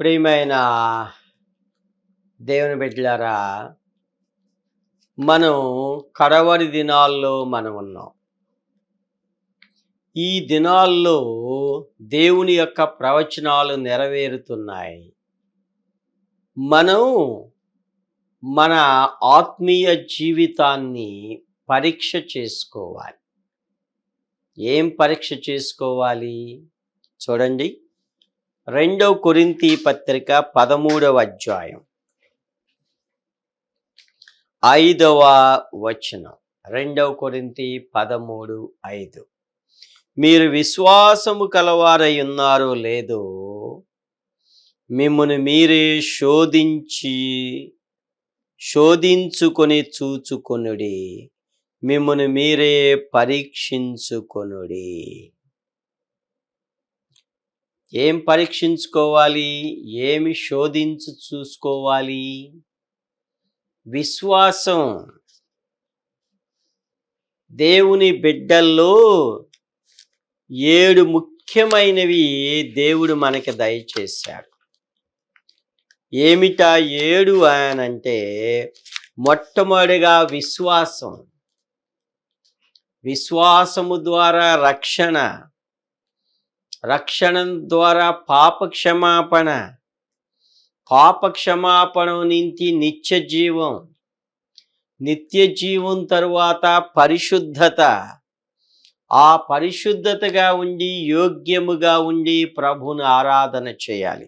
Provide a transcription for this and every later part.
ప్రియమైన దేవుని బిడ్డలారా, మనం కడవరి దినాల్లో ఉన్నాం. ఈ దినాల్లో దేవుని యొక్క ప్రవచనాలు నెరవేరుతున్నాయి. మనం మన ఆత్మీయ జీవితాన్ని పరీక్ష చేసుకోవాలి. ఏం పరీక్ష చేసుకోవాలి? చూడండి, 2 కొరింథీ పత్రిక 13వ అధ్యాయం 5వ వచనం. 2 కొరింథీ 13:5. మీరు విశ్వాసము కలవారై ఉన్నారో లేదో మిమ్మును మీరే శోధించుకొని చూచుకొనుడి, మిమ్మును మీరే పరీక్షించుకొనుడి. ఏం పరీక్షించుకోవాలి? ఏమి చూసుకోవాలి? విశ్వాసం. దేవుని బిడ్డల్లో 7 ముఖ్యమైనవి దేవుడు మనకి దయచేశాడు. ఏమిటా 7 అనంటే, మొట్టమొదటిగా విశ్వాసము ద్వారా రక్షణ ద్వారా పాపక్షమాపణ నుంచి నిత్య జీవం తరువాత పరిశుద్ధత. ఆ పరిశుద్ధతగా ఉండి యోగ్యముగా ఉండి ప్రభువుని ఆరాధన చేయాలి.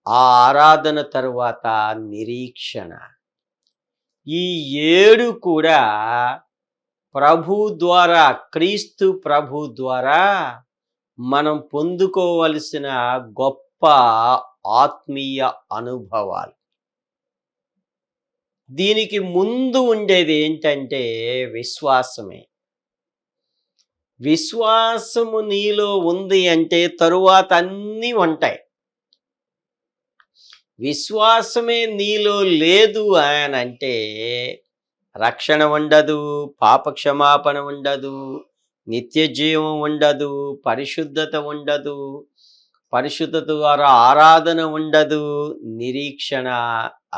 ఆ ఆరాధన తరువాత నిరీక్షణ. ఈ 7 కూడా క్రీస్తు ప్రభు ద్వారా మనం పొందుకోవలసిన గొప్ప ఆత్మీయ అనుభవాలు. దీనికి ముందు ఉండేది ఏంటంటే విశ్వాసమే. విశ్వాసము నీలో ఉంది అంటే తరువాత అన్నీ ఉంటాయి. విశ్వాసమే నీలో లేదు అనంటే రక్షణ ఉండదు, పాపక్షమాపణ ఉండదు, నిత్య జీవం ఉండదు, పరిశుద్ధత ఉండదు, పరిశుద్ధత ద్వారా ఆరాధన ఉండదు, నిరీక్షణ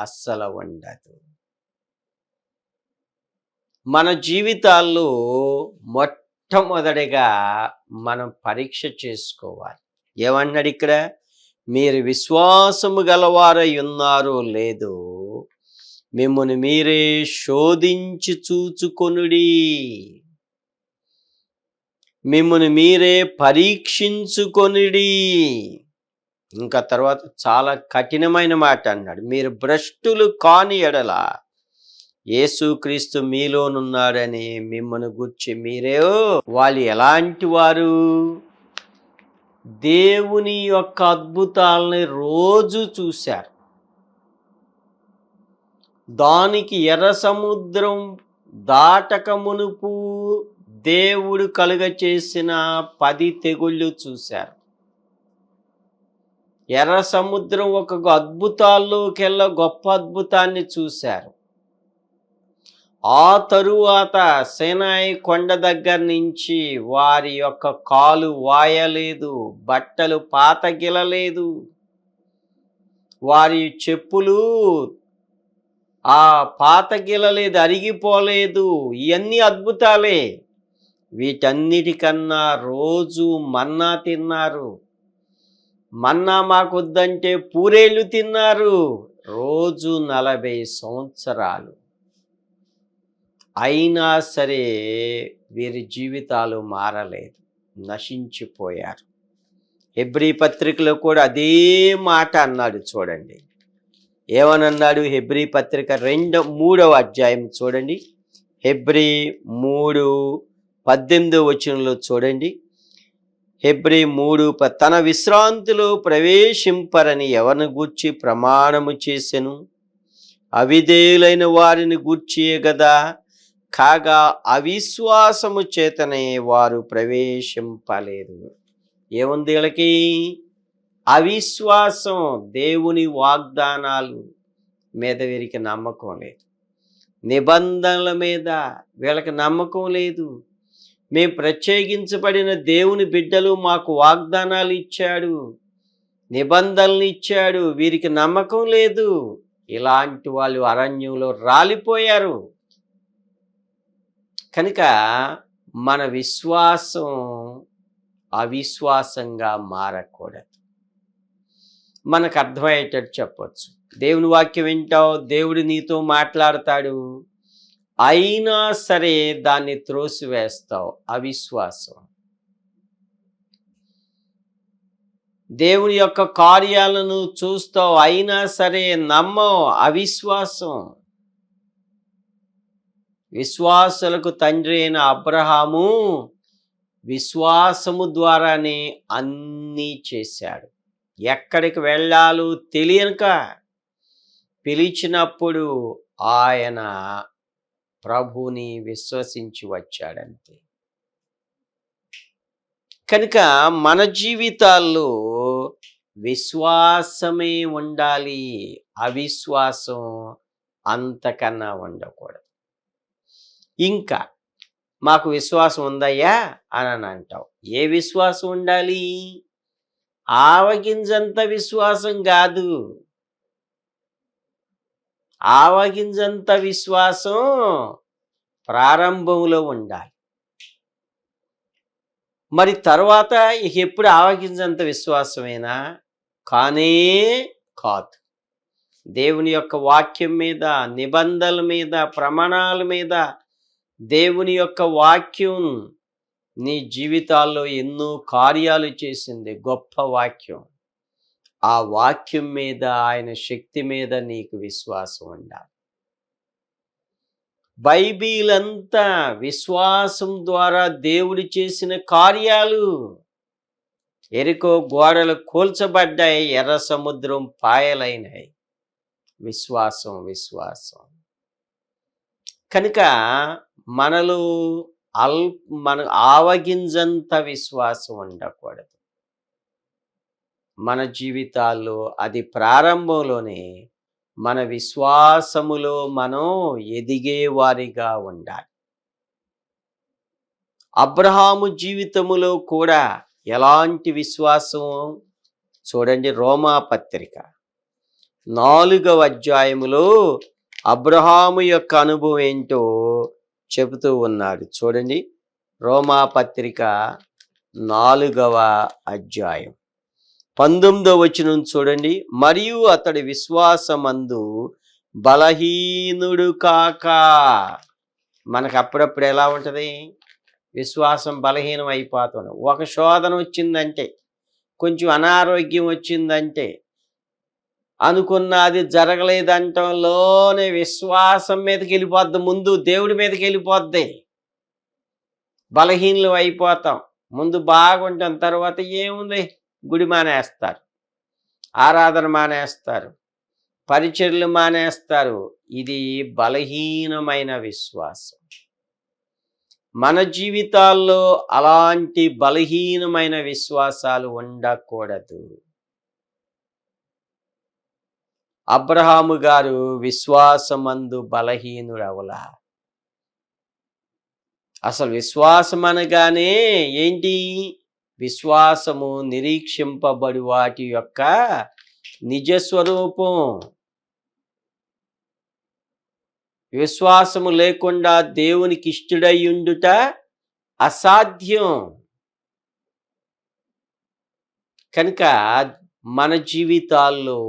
అస్సలు ఉండదు. మన జీవితాల్లో మొట్టమొదటిగా మనం పరీక్ష చేసుకోవాలి. ఏమన్నాడు ఇక్కడ? మీరు విశ్వాసము గలవారై ఉన్నారో లేదో మిమ్మును మీరే శోధించి చూచుకొనుడి, మిమ్మును మీరే పరీక్షించుకొనుడి. ఇంకా తర్వాత చాలా కఠినమైన మాట అన్నాడు. మీరు భ్రష్టులు కాని ఎడల యేసుక్రీస్తు మీలోనున్నాడని మిమ్మల్ని గూర్చి మీరే. వాళ్ళు ఎలాంటి వారు? దేవుని యొక్క అద్భుతాలని రోజు చూశారు. దానికి ఎర్ర సముద్రం దాటక మునుపు దేవుడు కలుగచేసిన 10 తెగుళ్ళు చూశారు. ఎర్ర సముద్రం ఒక అద్భుతాల్లోకెల్లా గొప్ప అద్భుతాన్ని చూశారు. ఆ తరువాత సీనాయి కొండ దగ్గర నుంచి వారి యొక్క కాలు వాయలేదు, బట్టలు పాతగిలలేదు, వారి చెప్పులు పాతగిలలేదు, అరిగిపోలేదు. ఇవన్నీ అద్భుతాలే. వీటన్నిటికన్నా రోజు మన్నా తిన్నారు. మన్నా మాకొద్దంటే పూరేళ్ళు తిన్నారు. రోజు 40 సంవత్సరాలు. అయినా సరే వీరి జీవితాలు మారలేదు, నశించిపోయారు. హెబ్రీ పత్రికలో కూడా అదే మాట అన్నాడు. చూడండి ఏమనన్నాడు? హెబ్రీ పత్రిక 3వ అధ్యాయం చూడండి. హెబ్రీ 3:18 వచనంలో చూడండి. హెబ్రీ 3 తన విశ్రాంతిలో ప్రవేశింపరని ఎవరిని గూర్చి ప్రమాణము చేసెను? అవిధేయులైన వారిని గూర్చియే గదా. కాగా అవిశ్వాసము చేతనే వారు ప్రవేశింపలేదు. ఏముంది వీళ్ళకి? అవిశ్వాసం. దేవుని వాగ్దానాలు మీద వీరికి నమ్మకం లేదు, నిబంధనల మీద వీళ్ళకి నమ్మకం లేదు. మేము ప్రత్యేకించబడిన దేవుని బిడ్డలు, మాకు వాగ్దానాలు ఇచ్చాడు, నిబంధనలు ఇచ్చాడు, వీరికి నమ్మకం లేదు. ఇలాంటి వాళ్ళు అరణ్యంలో రాలిపోయారు. కనుక మన విశ్వాసం అవిశ్వాసంగా మారకూడదు. మనకు అర్థమయ్యేటట్టు చెప్పొచ్చు. దేవుని వాక్యం వింటావు, దేవుడు నీతో మాట్లాడతాడు, అయినా సరే దాన్ని త్రోసివేస్తావు, అవిశ్వాసం. దేవుని యొక్క కార్యాలను చూస్తావు, అయినా సరే నమ్మవు, అవిశ్వాసం. విశ్వాసులకు తండ్రి అయిన అబ్రహాము విశ్వాసము ద్వారానే అన్నీ చేశాడు. ఎక్కడికి వెళ్ళాలో తెలియక పిలిచినప్పుడు ఆయన ప్రభుని విశ్వసించి వచ్చాడంతే. కనుక మన జీవితాల్లో విశ్వాసమే ఉండాలి, అవిశ్వాసం అంతకన్నా ఉండకూడదు. ఇంకా మాకు విశ్వాసం ఉందయ్యా అని అంటావు. ఏ విశ్వాసం ఉండాలి? ఆవగింజంత విశ్వాసం కాదు. ఆవగింజంత విశ్వాసం ప్రారంభంలో ఉండాలి. మరి తర్వాత ఎప్పుడు ఆవగింజంత విశ్వాసమేనా? కానే కాదు. దేవుని యొక్క వాక్యం మీద, నిబంధనల మీద, ప్రమాణాల మీద దేవుని యొక్క వాక్యం నీ జీవితాల్లో ఎన్నో కార్యాలు చేసింది. గొప్ప వాక్యం. ఆ వాక్యం మీద, ఆయన శక్తి మీద నీకు విశ్వాసం ఉండాలి. బైబిల్ అంతా విశ్వాసం ద్వారా దేవుడు చేసిన కార్యాలు. ఎరికో గోడలు కూల్చబడ్డాయి, ఎర్ర సముద్రం పాయలైనాయి. విశ్వాసం, విశ్వాసం. కనుక మనలో మన ఆవగింజంత విశ్వాసం ఉండకూడదు. మన జీవితాల్లో అది ప్రారంభంలోనే మన విశ్వాసములో మనం ఎదిగేవారిగా ఉండాలి. అబ్రహాము జీవితములో కూడా ఎలాంటి విశ్వాసం చూడండి. రోమా పత్రిక 4వ అధ్యాయములో అబ్రహాము యొక్క అనుభవం ఏంటో చెబుతూ ఉన్నాడు. చూడండి, రోమా పత్రిక 4వ అధ్యాయం 19వ వచనం చూడండి. మరియు అతడి విశ్వాసమందు బలహీనుడు కాక. మనకు అప్పుడప్పుడు ఎలా ఉంటుంది? విశ్వాసం బలహీనం అయిపోతుంది. ఒక శోధన వచ్చిందంటే, కొంచెం అనారోగ్యం వచ్చిందంటే, అనుకున్నది జరగలేదంటంలోనే విశ్వాసం మీదకి వెళ్ళిపోద్ది. ముందు దేవుడి మీదకి వెళ్ళిపోద్ది. బలహీనలు అయిపోతాం. ముందు బాగుంటాం, తర్వాత ఏముంది, గుడి మానేస్తారు, ఆరాధన మానేస్తారు, పరిచర్యలు మానేస్తారు. ఇది బలహీనమైన విశ్వాసం. మన జీవితాల్లో అలాంటి బలహీనమైన విశ్వాసాలు ఉండకూడదు. అబ్రహాము గారు విశ్వాసమందు బలహీనుడవలా. అసలు విశ్వాసం అనగానే ఏంటి? విశ్వాసము నిరీక్షింపబడి వాటి యొక్క నిజస్వరూపం. విశ్వాసము లేకుండా దేవునికి ఇష్టడై ఉండుట అసాధ్యం. కనుక మన జీవితాల్లో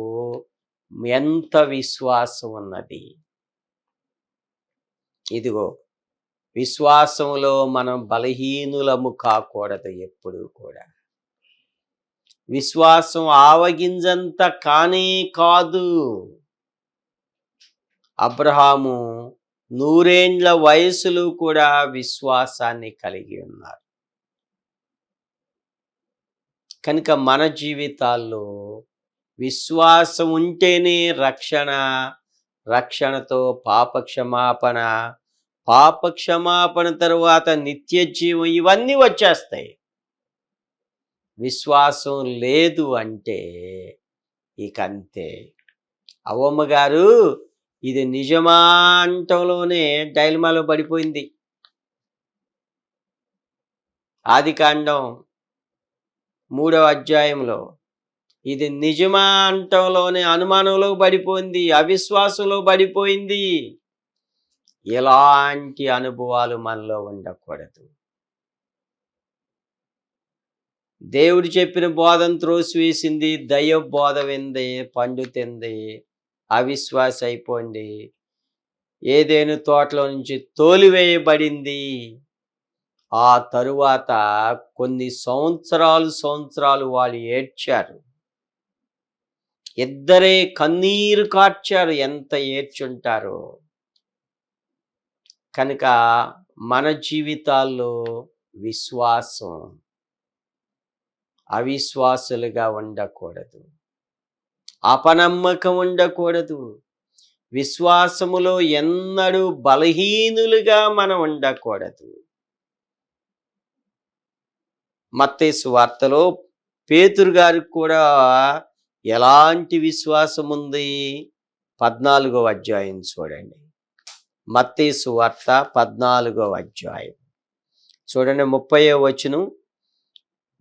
ఎంత విశ్వాసం ఉన్నది? ఇదిగో, విశ్వాసంలో మనం బలహీనులము కాకూడదు. ఎప్పుడు కూడా విశ్వాసం ఆవగింజంత కానే కాదు. అబ్రహాము 100 ఏండ్ల వయసులో కూడా విశ్వాసాన్ని కలిగి ఉన్నారు. కనుక మన జీవితాల్లో విశ్వాసం ఉంటేనే రక్షణ, రక్షణతో పాపక్షమాపణ, పాపక్షమాపణ తరువాత నిత్య జీవం, ఇవన్నీ వచ్చేస్తాయి. విశ్వాసం లేదు అంటే ఇక అంతే. అవ్వమ్మ గారు ఇది నిజమా అంటంలోనే డైలమాలో పడిపోయింది. ఆదికాండం 3వ అధ్యాయంలో ఇది నిజమా అంటంలోనే అనుమానంలో పడిపోయింది, అవిశ్వాసంలో పడిపోయింది. ఎలాంటి అనుభవాలు మనలో ఉండకూడదు. దేవుడు చెప్పిన బోధను త్రోసివేసింది, దైవ బోధ వింది, పండు తింది, అవిశ్వాస అయిపోయింది, ఏదెను తోటలో నుంచి తోలివేయబడింది. ఆ తరువాత కొన్ని సంవత్సరాలు వాళ్ళు ఏడ్చారు. ఇద్దరే కన్నీరు కార్చారు. ఎంత ఏడ్చుంటారో. కనుక మన జీవితాల్లో విశ్వాసం అవిశ్వాసులుగా ఉండకూడదు, అపనమ్మకం ఉండకూడదు. విశ్వాసములో ఎన్నడూ బలహీనులుగా మనం ఉండకూడదు. మత్తయి సువార్తలో పేతురు గారికి కూడా ఎలాంటి విశ్వాసం ఉంది? 14వ అధ్యాయం చూడండి. మత్తయి సువార్త 14వ అధ్యాయం చూడండి, 30వ వచనం.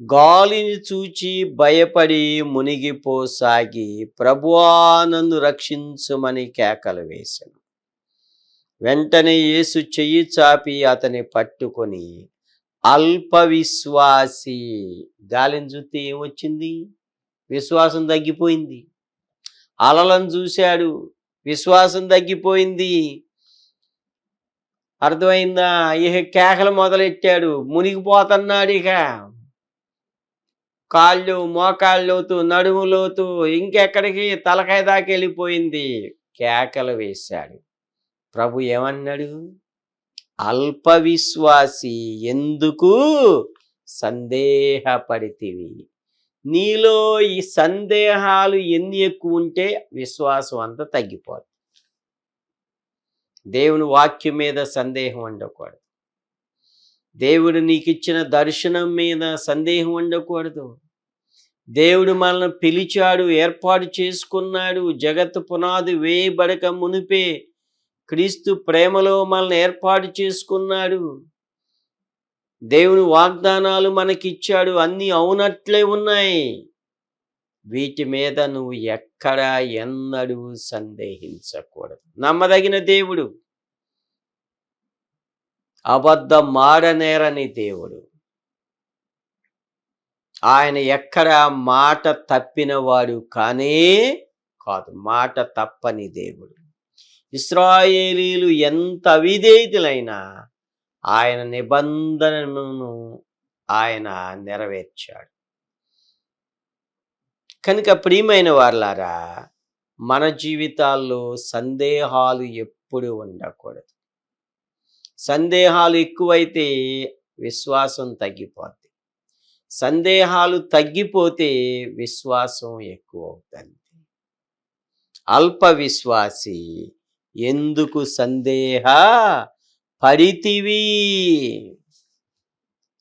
గాలిని చూచి భయపడి మునిగిపోసాగి, ప్రభువా నన్ను రక్షించుమని కేకలు వేసెను. వెంటనే యేసు చెయ్యి చాపి అతని పట్టుకొని, అల్ప విశ్వాసి. గాలిని చూస్తే ఏమొచ్చింది? విశ్వాసం తగ్గిపోయింది. అలలను చూశాడు, విశ్వాసం తగ్గిపోయింది. అర్థమైందా? ఇక కేకలు మొదలెట్టాడు, మునిగిపోతున్నాడు. ఇక కాళ్ళు మోకాళ్ళలోతు, నడుములోతు, ఇంకెక్కడికి తలకాయ దాకా వెళ్ళిపోయింది. కేకలు వేశాడు. ప్రభు ఏమన్నాడు? అల్ప విశ్వాసి, ఎందుకు సందేహపడితివి? నీలో ఈ సందేహాలు ఎన్ని ఎక్కువ ఉంటే విశ్వాసం అంతా తగ్గిపోతుంది. దేవుని వాక్యం మీద సందేహం ఉండకూడదు. దేవుడు నీకు ఇచ్చిన దర్శనం మీద సందేహం ఉండకూడదు. దేవుడు మనల్ని పిలిచాడు, ఏర్పాటు చేసుకున్నాడు. జగత్తు పునాది వేయబడక మునిపే క్రీస్తు ప్రేమలో మనల్ని ఏర్పాటు చేసుకున్నాడు. దేవుని వాగ్దానాలు మనకిచ్చాడు, అన్నీ అవునట్లే ఉన్నాయి. వీటి మీద నువ్వు ఎక్కడా ఎన్నడూ సందేహించకూడదు. నమ్మదగిన దేవుడు, అబద్ధమాడనేరని దేవుడు. ఆయన ఎక్కడ మాట తప్పినవాడు కానే కాదు, మాట తప్పని దేవుడు. ఇశ్రాయేలీలు ఎంత అవిధేయులైనా ఆయన నిబంధనను ఆయన నెరవేర్చాడు. కనుక ప్రియమైన వారలారా, మన జీవితాల్లో సందేహాలు ఎప్పుడు ఉండకూడదు. సందేహాలు ఎక్కువైతే విశ్వాసం తగ్గిపోద్ది. సందేహాలు తగ్గిపోతే విశ్వాసం ఎక్కువ అవుతుంది. అల్ప విశ్వాసి, ఎందుకు సందేహ పడితివి?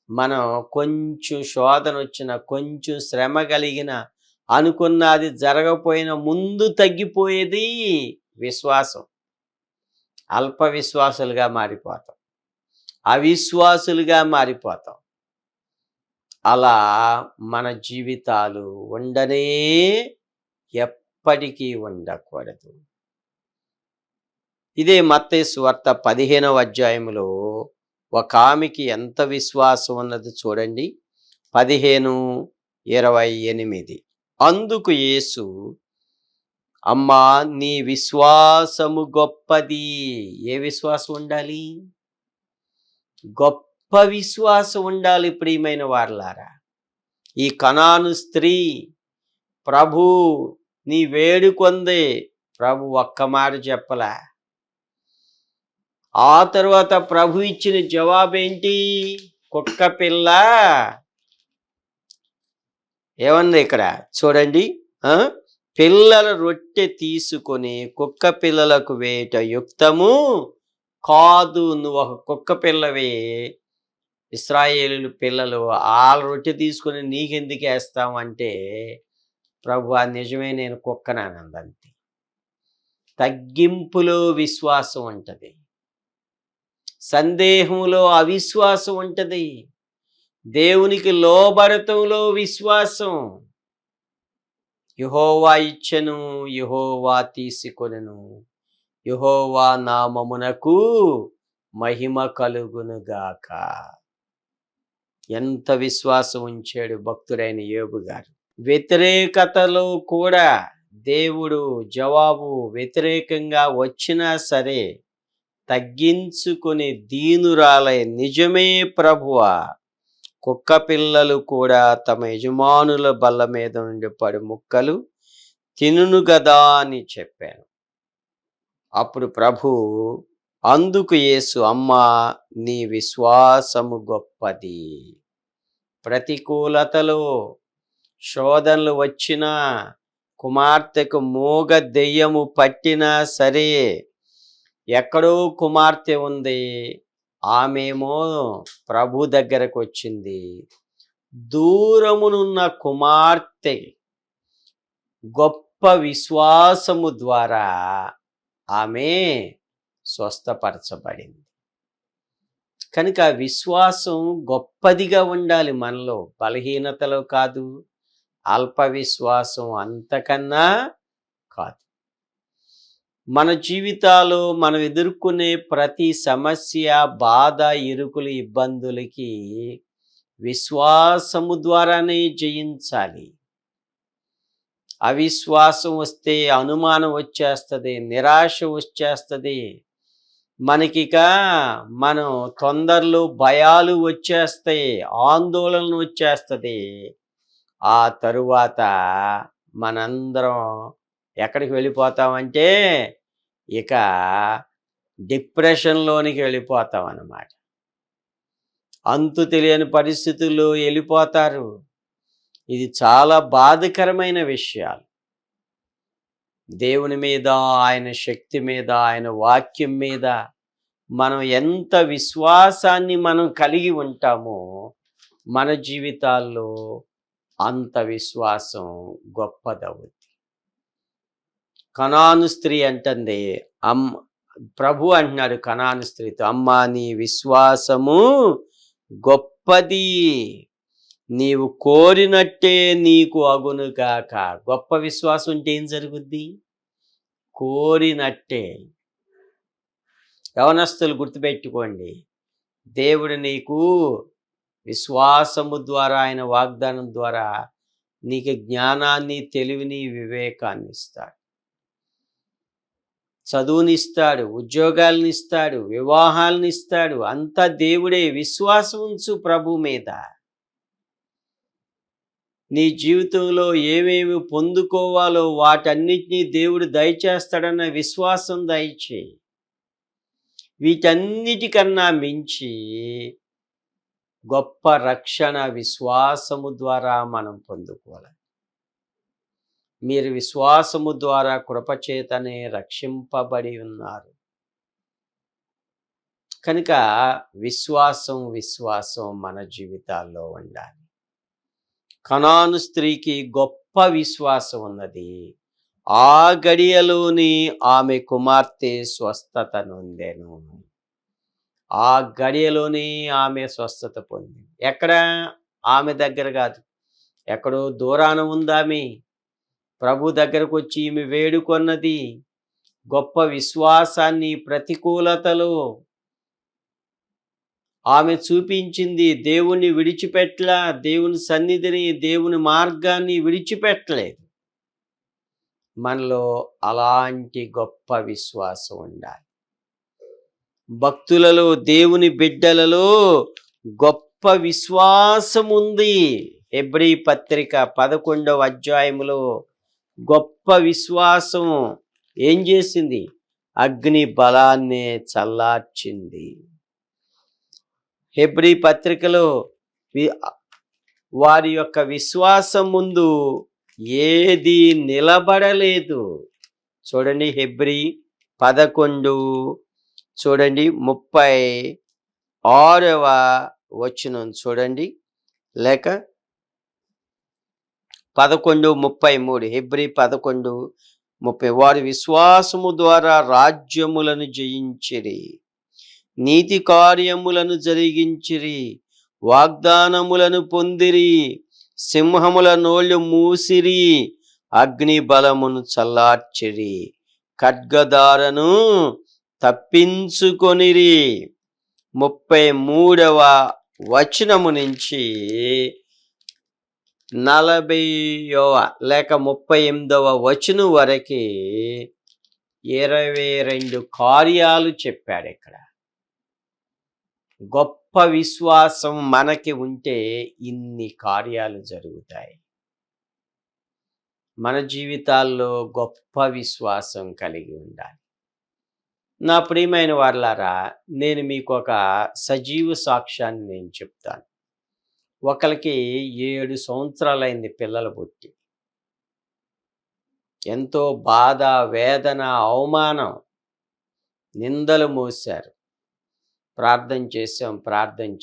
మనం కొంచెం శోధన వచ్చిన, కొంచెం శ్రమ కలిగిన, అనుకున్నది జరగపోయిన ముందు తగ్గిపోయేది విశ్వాసం. అల్ప విశ్వాసులుగా మారిపోతాం, అవిశ్వాసులుగా మారిపోతాం. అలా మన జీవితాలు ఉండనే ఎప్పటికీ ఉండకూడదు. ఇదే మత్తయి సువార్త 15వ అధ్యాయంలో ఒక ఆమెకి ఎంత విశ్వాసం ఉన్నది చూడండి. 15:28. అందుకు యేసు, అమ్మా నీ విశ్వాసము గొప్పది. ఏ విశ్వాసం ఉండాలి? గొప్ప విశ్వాసం ఉండాలి. ప్రియమైన వారలారా, ఈ కనాను స్త్రీ ప్రభు నీ వేడుకొంది. ప్రభు ఒక్క మాట చెప్పలా. ఆ తర్వాత ప్రభు ఇచ్చిన జవాబేంటి? కుక్క పిల్ల. ఏమన్నా ఇక్కడ చూడండి, పిల్లల రొట్టె తీసుకొని కుక్క పిల్లలకు వేయట యుక్తము కాదు. నువ్వు ఒక కుక్క పిల్లవే, ఇశ్రాయేలు పిల్లలు వాళ్ళ రొట్టె తీసుకొని నీకెందుకు వేస్తావు అంటే, ప్రభు నిజమే, నేను కుక్కనానందంతే. తగ్గింపులో విశ్వాసం ఉంటుంది, సందేహంలో అవిశ్వాసం ఉంటుంది, దేవునికి లోబడటంలో విశ్వాసం. యెహోవా ఇచ్చెను, యెహోవా తీసుకొనెను, యెహోవా నామమునకు మహిమ కలుగునుగాక. ఎంత విశ్వాసం ఉంచాడు భక్తుడైన యోబు గారు. వ్యతిరేకతలో కూడా దేవుడు జవాబు వ్యతిరేకంగా వచ్చినా సరే తగ్గించుకుని దీనురాలై, నిజమే ప్రభువా, కుక్క పిల్లలు కూడా తమ యజమానుల బల్ల మీద నుండి పడి ముక్కలు తినును గదా అని చెప్పాను. అప్పుడు ప్రభు అందుకు యేసు, అమ్మా, నీ విశ్వాసము గొప్పది. ప్రతికూలతలు, శోధనలు వచ్చినా, కుమార్తెకు మూగ దెయ్యము పట్టినా సరే, ఎక్కడో కుమార్తె ఉంది, ఆమెమో ప్రభు దగ్గరకు వచ్చింది. దూరమునున్న కుమార్తె గొప్ప విశ్వాసము ద్వారా ఆమె స్వస్థపరచబడింది. కనుక విశ్వాసం గొప్పదిగా ఉండాలి మనలో, బలహీనతలో కాదు, అల్ప విశ్వాసం అంతకన్నా కాదు. మన జీవితాల్లో మనం ఎదుర్కొనే ప్రతి సమస్య, బాధ, ఇరుకులు, ఇబ్బందులకి విశ్వాసము ద్వారానే జయించాలి. అవిశ్వాసం వస్తే అనుమానం వచ్చేస్తుంది, నిరాశ వచ్చేస్తుంది, మనకిక మనం తొందరలో భయాలు వచ్చేస్తాయి, ఆందోళనలు వచ్చేస్తుంది. ఆ తరువాత మనందరం ఎక్కడికి వెళ్ళిపోతామంటే ఇక డిప్రెషన్లోనికి వెళ్ళిపోతాం అన్నమాట. అంతు తెలియని పరిస్థితుల్లో వెళ్ళిపోతారు. ఇది చాలా బాధకరమైన విషయాలు. దేవుని మీద, ఆయన శక్తి మీద, ఆయన వాక్యం మీద మనం ఎంత విశ్వాసాన్ని మనం కలిగి ఉంటామో మన జీవితాల్లో అంత విశ్వాసం గొప్పదవుద్ది. కనాను స్త్రీ అంటుంది, ప్రభు అంటున్నాడు కనాను స్త్రీతో, అమ్మా, నీ విశ్వాసము గొప్పది, నీవు కోరినట్టే నీకు అగునుగాక. గొప్ప విశ్వాసం ఉంటే ఏం జరుగుద్ది? కోరినట్టే. యవనస్తులు గుర్తుపెట్టుకోండి, దేవుడు నీకు విశ్వాసము ద్వారా, ఆయన వాగ్దానం ద్వారా నీకు జ్ఞానాన్ని, తెలివిని, వివేకాన్ని ఇస్తాడు, చదువునిస్తాడు, ఉద్యోగాలను ఇస్తాడు, వివాహాలను ఇస్తాడు. అంతా దేవుడే. విశ్వాసం ఉంచు ప్రభు మీద. నీ జీవితంలో ఏమేమి పొందుకోవాలో వాటన్నిటినీ దేవుడు దయచేస్తాడన్న విశ్వాసం దయచేయి. వీటన్నిటికన్నా మించి గొప్ప రక్షణ విశ్వాసము ద్వారా మనం పొందుకోవాలి. మీరు విశ్వాసము ద్వారా కృపచేతనే రక్షింపబడి ఉన్నారు. కనుక విశ్వాసం మన జీవితాల్లో ఉండాలి. కనాను స్త్రీకి గొప్ప విశ్వాసం ఉన్నది. ఆ గడియలోని ఆమె కుమార్తె స్వస్థత నొందెను. ఆ గడియలోనే ఆమె స్వస్థత పొందింది. ఎక్కడ? ఆమె దగ్గర కాదు, ఎక్కడో దూరాన ఉందామె. ప్రభు దగ్గరకు వచ్చి ఈమె వేడుకొన్నది. గొప్ప విశ్వాసాన్ని ప్రతికూలతలో ఆమె చూపించింది. దేవుణ్ణి విడిచిపెట్టలా, దేవుని సన్నిధిని, దేవుని మార్గాన్ని విడిచిపెట్టలేదు. మనలో అలాంటి గొప్ప విశ్వాసం ఉండాలి. భక్తులలో, దేవుని బిడ్డలలో గొప్ప విశ్వాసం ఉంది. హెబ్రీ పత్రిక 11వ అధ్యాయములో గొప్ప విశ్వాసం ఏం చేసింది? అగ్ని బలాన్నే చల్లార్చింది. హెబ్రీ పత్రికలో వారి యొక్క విశ్వాసం ముందు ఏది నిలబడలేదు. చూడండి, హెబ్రీ 11 చూడండి 36వ వచనం చూడండి, లేక 11:33. హెబ్రీ 11:30. వారి విశ్వాసము ద్వారా రాజ్యములను జయించిరి, నీతి కార్యములను జరిగించిరి, వాగ్దానములను పొందిరి, సింహముల నోళ్ళు మూసిరి, అగ్ని బలమును చల్లార్చిరి, ఖడ్గదారను తప్పించుకొనిరి. 33వ వచనము నుంచి 40వ లేక 38వ వచనం వరకు 22 కార్యాలు చెప్పాడు ఇక్కడ. గొప్ప విశ్వాసం మనకి ఉంటే ఇన్ని కార్యాలు జరుగుతాయి. మన జీవితాల్లో గొప్ప విశ్వాసం కలిగి ఉండాలి. నా ప్రియమైన వారలారా, నేను మీకు ఒక సజీవ సాక్ష్యాన్ని నేను చెప్తాను. ఒకరికి 7 సంవత్సరాలైంది పిల్లలు పుట్టి. ఎంతో బాధ, వేదన, అవమానం, నిందలు మోశారు. ప్రార్థన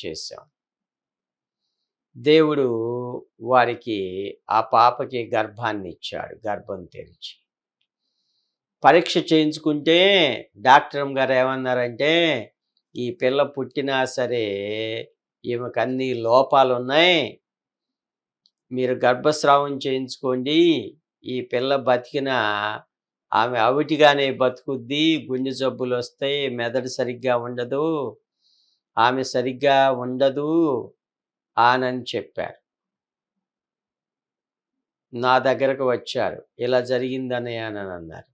చేశాం. దేవుడు వారికి ఆ పాపకి గర్భాన్ని ఇచ్చాడు. గర్భం తెరిచి పరీక్ష చేయించుకుంటే డాక్టర్ గారు ఏమన్నారంటే, ఈ పిల్ల పుట్టినా సరే ఈమెకు అన్ని లోపాలు ఉన్నాయి, మీరు గర్భస్రావం చేయించుకోండి, ఈ పిల్ల బతికినా ఆమె అవిటిగానే బతుకుద్ది, గుండె జబ్బులు వస్తాయి, మెదడు సరిగ్గా ఉండదు, ఆమె సరిగ్గా ఉండదు అని చెప్పారు. నా దగ్గరకు వచ్చారు, ఇలా జరిగిందని అని అన్నారు.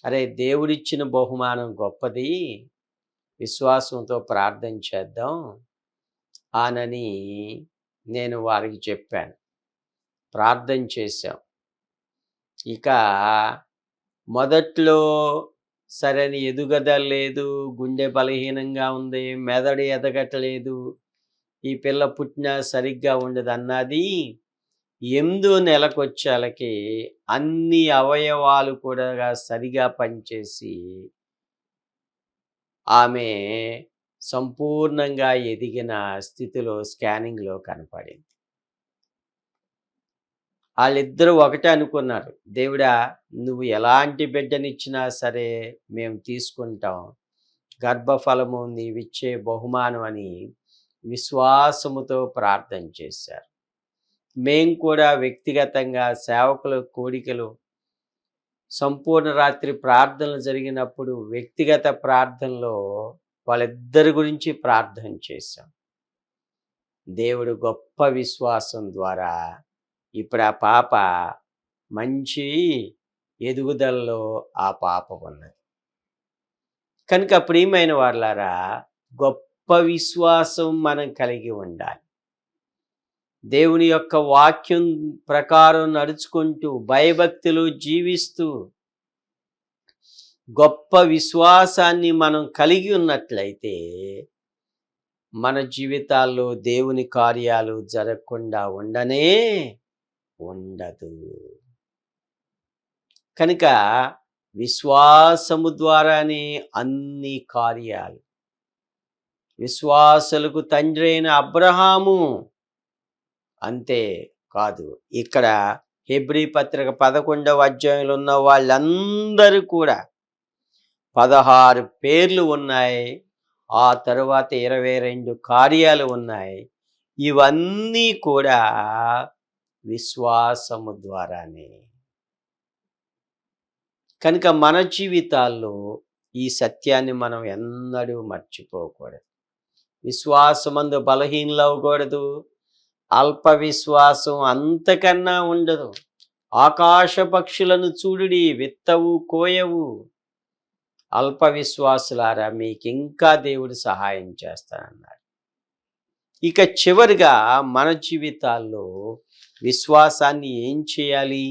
అరే, దేవుడిచ్చిన బహుమానం గొప్పది, విశ్వాసంతో ప్రార్థన చేద్దాం అని నేను వారికి చెప్పాను. ప్రార్థన చేశాం. ఇక మొదట్లో సరైన ఎదుగుదల లేదు, గుండె బలహీనంగా ఉంది, మెదడు ఎదగట్లేదు, ఈ పిల్ల పుట్టినా సరిగ్గా ఉండదు అన్నది. 8వ నెలకొచ్చాలకి అన్ని అవయవాలు కూడా సరిగా పనిచేసి ఆమె సంపూర్ణంగా ఎదిగిన స్థితిలో స్కానింగ్లో కనపడింది. వాళ్ళిద్దరూ ఒకటే అనుకున్నారు, దేవుడా, నువ్వు ఎలాంటి బిడ్డనిచ్చినా సరే మేము తీసుకుంటాం, గర్భఫలము నీవిచ్చే బహుమానం అని విశ్వాసముతో ప్రార్థన చేశారు. మేము కూడా వ్యక్తిగతంగా సేవకుల కోడికలు సంపూర్ణ రాత్రి ప్రార్థనలు జరిగినప్పుడు వ్యక్తిగత ప్రార్థనలో వాళ్ళిద్దరి గురించి ప్రార్థన చేశాం. దేవుడు గొప్ప విశ్వాసం ద్వారా ఇప్పుడు ఆ పాప మంచి ఎదుగుదలలో ఆ పాప ఉన్నది. కనుక ప్రియమైన వారలారా, గొప్ప విశ్వాసం మనం కలిగి ఉండాలి. దేవుని యొక్క వాక్యం ప్రకారం నడుచుకుంటూ భయభక్తులు జీవిస్తూ గొప్ప విశ్వాసాన్ని మనం కలిగి ఉన్నట్లయితే మన జీవితాల్లో దేవుని కార్యాలు జరగకుండా ఉండనే ఉండదు. కనుక విశ్వాసము ద్వారానే అన్ని కార్యాలు. విశ్వాసులకు తండ్రి అయిన అబ్రహాము అంతే కాదు, ఇక్కడ హెబ్రీ పత్రిక 11వ అధ్యాయంలో ఉన్న వాళ్ళందరూ కూడా 16 పేర్లు ఉన్నాయి. ఆ తరువాత 22 కార్యాలు ఉన్నాయి. ఇవన్నీ కూడా విశ్వాసము ద్వారానే. కనుక మన జీవితాల్లో ఈ సత్యాన్ని మనం ఎన్నడూ మర్చిపోకూడదు. విశ్వాసమందు బలహీనలు అవ్వకూడదు. అల్ప విశ్వాసం అంతకన్నా ఉండదు. ఆకాశ పక్షులను చూడుడి, విత్తవు కోయవు. అల్ప విశ్వాసులారా, మీకు ఇంకా దేవుడు సహాయం చేస్తానన్నాడు. ఇక చివరిగా మన జీవితాల్లో విశ్వాసాన్ని ఏం చేయాలి?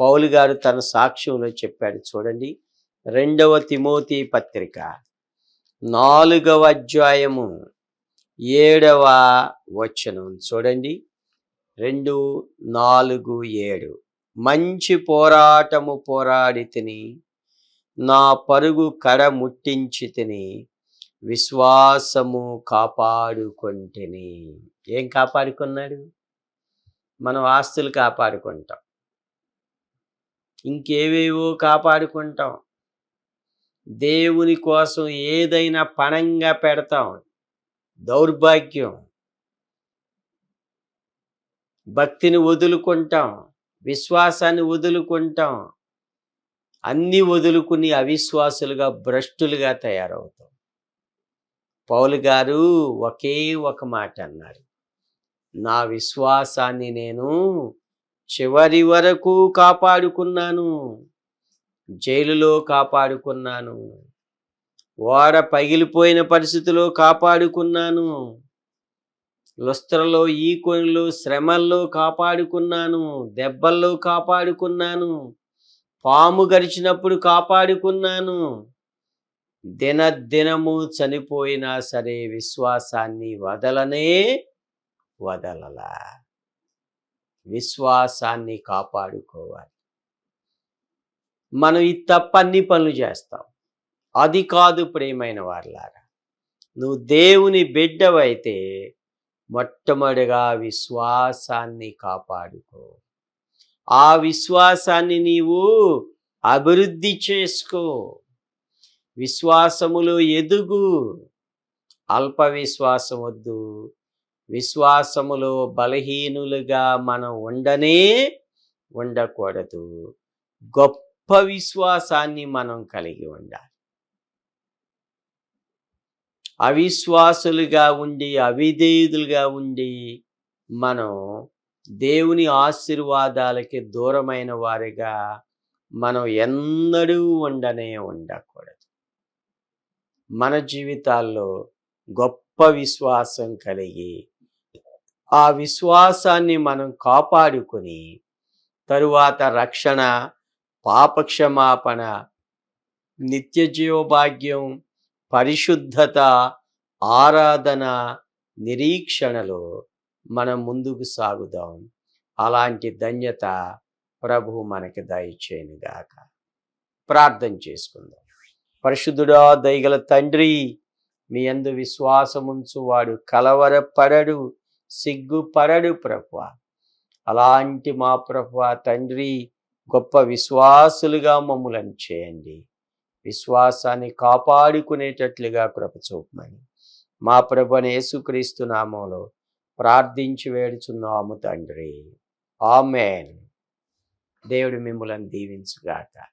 పౌలు గారు తన సాక్ష్యంలో చెప్పాడు. చూడండి, 2వ తిమోతి పత్రిక 4వ అధ్యాయము 7వ వచనం చూడండి. 2, 4, 7. మంచి పోరాటము పోరాడి తిని, నా పరుగు కడ ముట్టించి తిని, విశ్వాసము కాపాడుకొంటిని. ఏం కాపాడుకున్నాడు? మనం ఆస్తులు కాపాడుకుంటాం, ఇంకేవేవో కాపాడుకుంటాం, దేవుని కోసం ఏదైనా పణంగా పెడతాం. దౌర్భాగ్యం. భక్తిని వదులుకుంటాం, విశ్వాసాన్ని వదులుకుంటాం. అన్నీ వదులుకుని అవిశ్వాసులుగా, భ్రష్టులుగా తయారవుతాం. పౌలు గారు ఒకే ఒక మాట అన్నారు. నా విశ్వాసాన్ని నేను చివరి వరకు కాపాడుకున్నాను. జైలులో కాపాడుకున్నాను. ఓడ పగిలిపోయిన పరిస్థితిలో కాపాడుకున్నాను. లుస్త్రలో, ఈకొనిలో, శ్రమల్లో కాపాడుకున్నాను. దెబ్బల్లో కాపాడుకున్నాను. పాము గరిచినప్పుడు కాపాడుకున్నాను. దినదినము చనిపోయినా సరే విశ్వాసాన్ని వదలలా. విశ్వాసాన్ని కాపాడుకోవాలి. మనం ఈ తప్పన్ని పనులు చేస్తాం. అది కాదు ప్రియమైన వారలారా. నువ్వు దేవుని బిడ్డవైతే మొట్టమొదటిగా విశ్వాసాన్ని కాపాడుకో. ఆ విశ్వాసాన్ని నీవు అభివృద్ధి చేసుకో. విశ్వాసములో ఎదుగు. అల్ప విశ్వాసం వద్దు. విశ్వాసములో బలహీనులుగా మనం ఉండకూడదు. గొప్ప విశ్వాసాన్ని మనం కలిగి ఉండాలి. అవిశ్వాసులుగా ఉండి, అవిధేయులుగా ఉండి మనం దేవుని ఆశీర్వాదాలకి దూరమైన వారిగా మనం ఎన్నడూ ఉండకూడదు. మన జీవితాల్లో గొప్ప విశ్వాసం కలిగి ఆ విశ్వాసాన్ని మనం కాపాడుకొని తరువాత రక్షణ, పాపక్షమాపణ, నిత్య జీవభాగ్యం, పరిశుద్ధత, ఆరాధన, నిరీక్షణలో మనం ముందుకు సాగుదాం. అలాంటి ధన్యత ప్రభువు మనకి దయచేయునుగాక. ప్రార్థన చేసుకుందాం. పరిశుద్ధుడా, దయగల తండ్రి, మీ యందు విశ్వాసముంచువాడు కలవరపడడు, సిగ్గుపడడు ప్రభువా. అలాంటి మా ప్రభువా తండ్రి, గొప్ప విశ్వాసులుగా మమ్ములను చేయండి. విశ్వాసాన్ని కాపాడుకునేటట్లుగా కృప చూపమని మా ప్రభువైన యేసుక్రీస్తు నామములో ప్రార్థించి వేడుచున్నాము తండ్రి. ఆమేన్. దేవుడు మిమ్ములను దీవించుగాక.